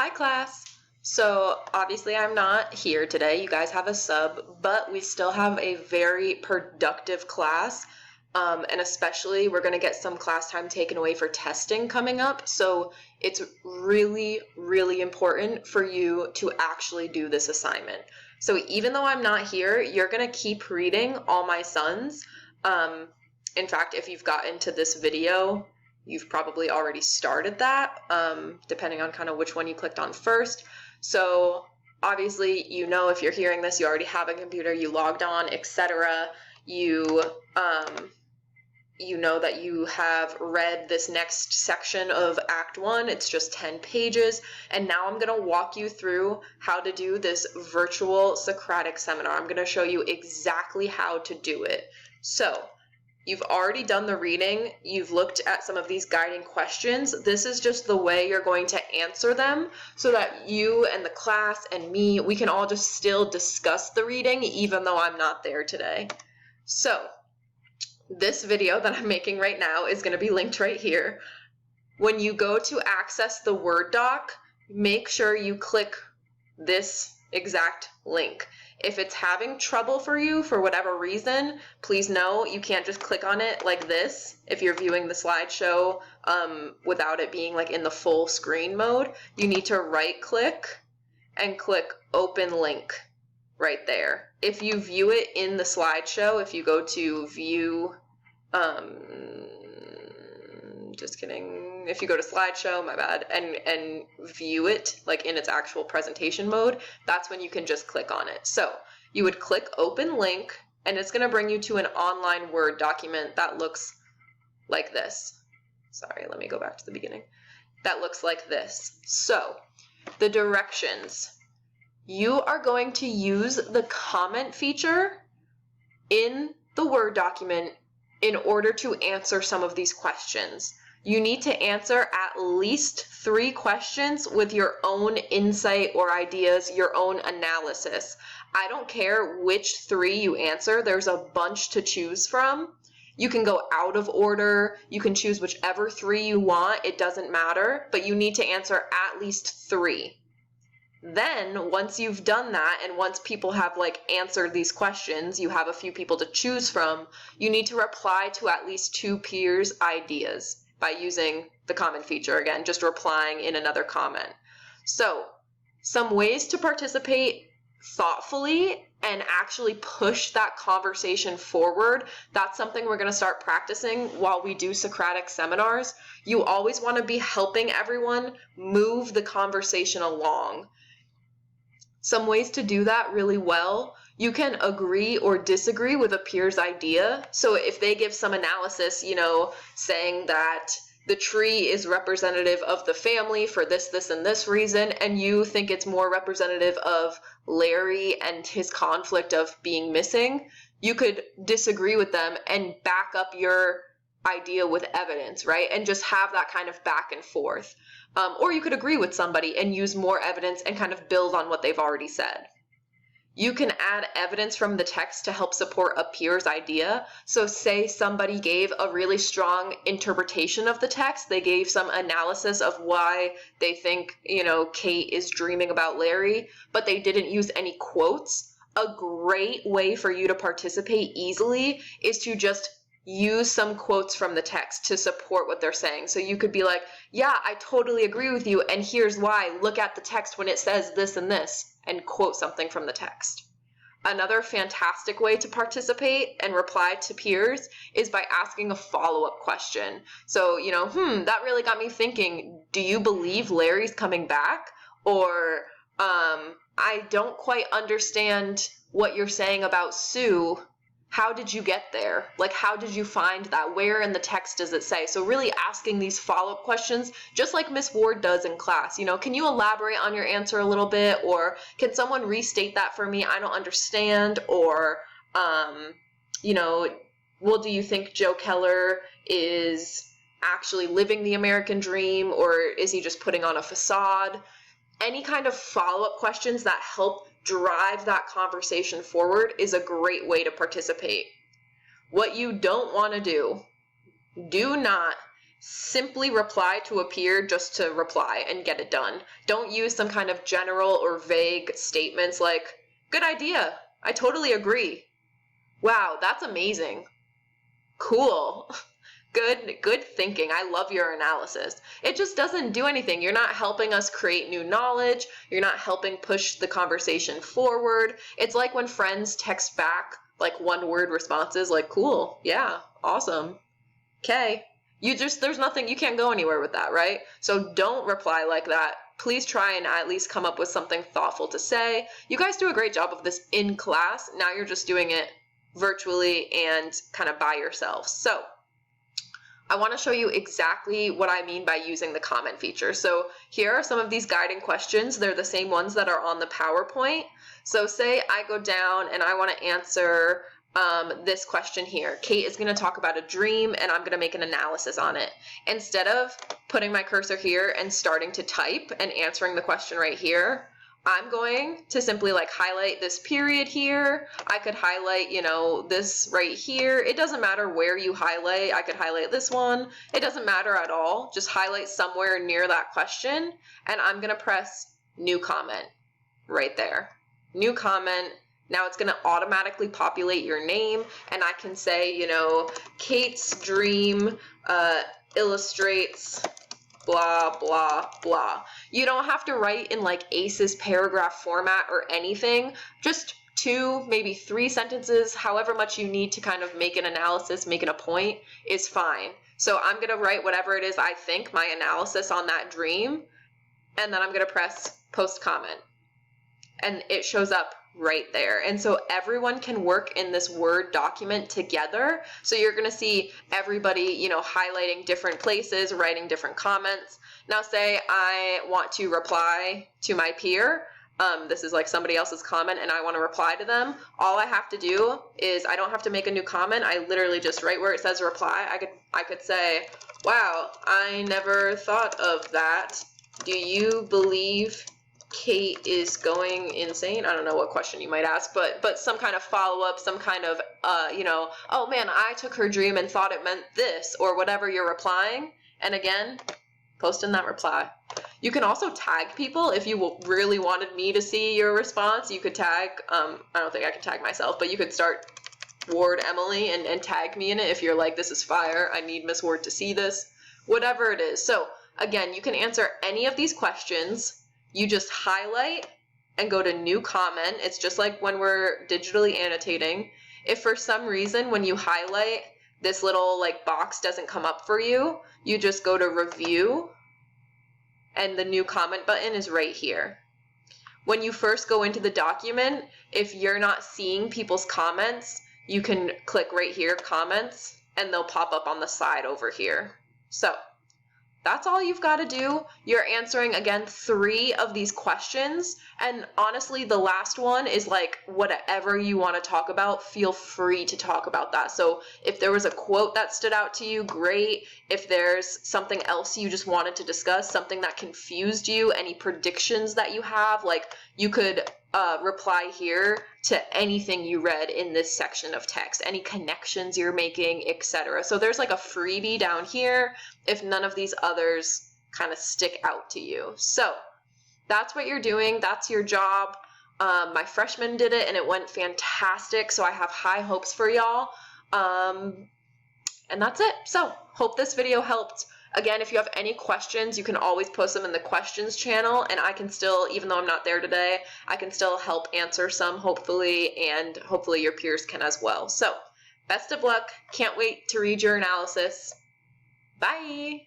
Hi class! So obviously I'm not here today, you guys have a sub, but we still have a very productive class, and especially we're going to get some class time taken away for testing coming up, so it's really, really important for you to actually do this assignment. So even though I'm not here, you're going to keep reading All My Sons. In fact, if you've gotten to this video, you've probably already started that, depending on kind of which one you clicked on first. So obviously, you know, if you're hearing this, you already have a computer, you logged on, etc. You know that you have read this next section of Act 1. It's just 10 pages. And now I'm going to walk you through how to do this virtual Socratic seminar. I'm going to show you exactly how to do it. So you've already done the reading, you've looked at some of these guiding questions. This is just the way you're going to answer them so that you and the class and me, we can all just still discuss the reading even though I'm not there today. So this video that I'm making right now is going to be linked right here. When you go to access the Word doc, make sure you click this exact link. If it's having trouble for you for whatever reason, please know you can't just click on it like this if you're viewing the slideshow without it being like in the full screen mode. You need to right click and click open link right there. If you view it in the slideshow, if you go to view, just kidding, if you go to slideshow, my bad, and view it like in its actual presentation mode, that's when you can just click on it. So you would click open link and it's going to bring you to an online Word document that looks like this. Sorry, let me go back to the beginning. That looks like this. So the directions. You are going to use the comment feature in the Word document in order to answer some of these questions. You need to answer at least 3 questions with your own insight or ideas, your own analysis. I don't care which 3 you answer, there's a bunch to choose from. You can go out of order, you can choose whichever 3 you want, it doesn't matter, but you need to answer at least 3. Then, once you've done that, and once people have like answered these questions, you have a few people to choose from, you need to reply to at least 2 peers' ideas by using the comment feature again, just replying in another comment. So, some ways to participate thoughtfully and actually push that conversation forward, that's something we're going to start practicing while we do Socratic seminars. You always want to be helping everyone move the conversation along. Some ways to do that really well, you can agree or disagree with a peer's idea. So if they give some analysis, you know, saying that the tree is representative of the family for this, this, and this reason, and you think it's more representative of Larry and his conflict of being missing, you could disagree with them and back up your idea with evidence, right? And just have that kind of back and forth. Or you could agree with somebody and use more evidence and kind of build on what they've already said. You can add evidence from the text to help support a peer's idea. So say somebody gave a really strong interpretation of the text. They gave some analysis of why they think, you know, Kate is dreaming about Larry, but they didn't use any quotes. A great way for you to participate easily is to just use some quotes from the text to support what they're saying. So you could be like, yeah, I totally agree with you, and here's why. Look at the text when it says this and this, and quote something from the text. Another fantastic way to participate and reply to peers is by asking a follow-up question. So, you know, that really got me thinking, do you believe Larry's coming back? Or, I don't quite understand what you're saying about Sue. How did you get there? Like, how did you find that? Where in the text does it say? So really asking these follow-up questions, just like Miss Ward does in class. You know, can you elaborate on your answer a little bit? Or can someone restate that for me? I don't understand. Or, you know, well, do you think Joe Keller is actually living the American dream? Or is he just putting on a facade? Any kind of follow-up questions that help drive that conversation forward is a great way to participate. What you don't want to do not simply reply to a peer just to reply and get it done. Don't use some kind of general or vague statements like, good idea, I totally agree. Wow, that's amazing. Cool. Good thinking. I love your analysis. It just doesn't do anything. You're not helping us create new knowledge. You're not helping push the conversation forward. It's like when friends text back like one-word responses like, cool, yeah, awesome, okay. There's nothing, you can't go anywhere with that, right? So don't reply like that. Please try and at least come up with something thoughtful to say. You guys do a great job of this in class. Now you're just doing it virtually and kind of by yourselves. So I want to show you exactly what I mean by using the comment feature. So here are some of these guiding questions. They're the same ones that are on the PowerPoint. So say I go down and I want to answer this question here. Kate is going to talk about a dream and I'm going to make an analysis on it. Instead of putting my cursor here and starting to type and answering the question right here, I'm going to simply like highlight this period here. I could highlight, you know, this right here. It doesn't matter where you highlight. I could highlight this one. It doesn't matter at all. Just highlight somewhere near that question and I'm going to press new comment right there. New comment. Now it's going to automatically populate your name and I can say, you know, Kate's dream illustrates blah, blah, blah. You don't have to write in like ACE's paragraph format or anything. Just 2, maybe 3 sentences, however much you need to kind of make an analysis, making a point is fine. So I'm going to write whatever it is I think, my analysis on that dream, and then I'm going to press post comment. And it shows up right there. And so everyone can work in this Word document together. So you're going to see everybody, you know, highlighting different places, writing different comments. Now say I want to reply to my peer. This is like somebody else's comment and I want to reply to them. All I have to do is I don't have to make a new comment. I literally just right where it says reply, I could say, wow, I never thought of that. Do you believe Kate is going insane? I don't know what question you might ask, but some kind of follow-up, some kind of, you know, oh man, I took her dream and thought it meant this, or whatever you're replying. And again, post in that reply. You can also tag people if you really wanted me to see your response. You could tag, I don't think I can tag myself, but you could start Ward Emily and tag me in it if you're like, this is fire, I need Miss Ward to see this, whatever it is. So again, you can answer any of these questions. You just highlight and go to new comment. It's just like when we're digitally annotating. If for some reason when you highlight this little like box doesn't come up for you, you just go to review and the new comment button is right here. When you first go into the document, if you're not seeing people's comments, you can click right here, comments, and they'll pop up on the side over here. So that's all you've got to do. You're answering, again, 3 of these questions. And honestly, the last one is like whatever you want to talk about, feel free to talk about that. So if there was a quote that stood out to you, great. If there's something else you just wanted to discuss, something that confused you, any predictions that you have, like you could reply here to anything you read in this section of text, any connections you're making, etc. So there's like a freebie down here if none of these others kind of stick out to you. So that's what you're doing. That's your job. My freshman did it and it went fantastic. So I have high hopes for y'all. And that's it. So hope this video helped. Again, if you have any questions, you can always post them in the questions channel and I can still, even though I'm not there today, I can still help answer some hopefully, and hopefully your peers can as well. So best of luck. Can't wait to read your analysis. Bye.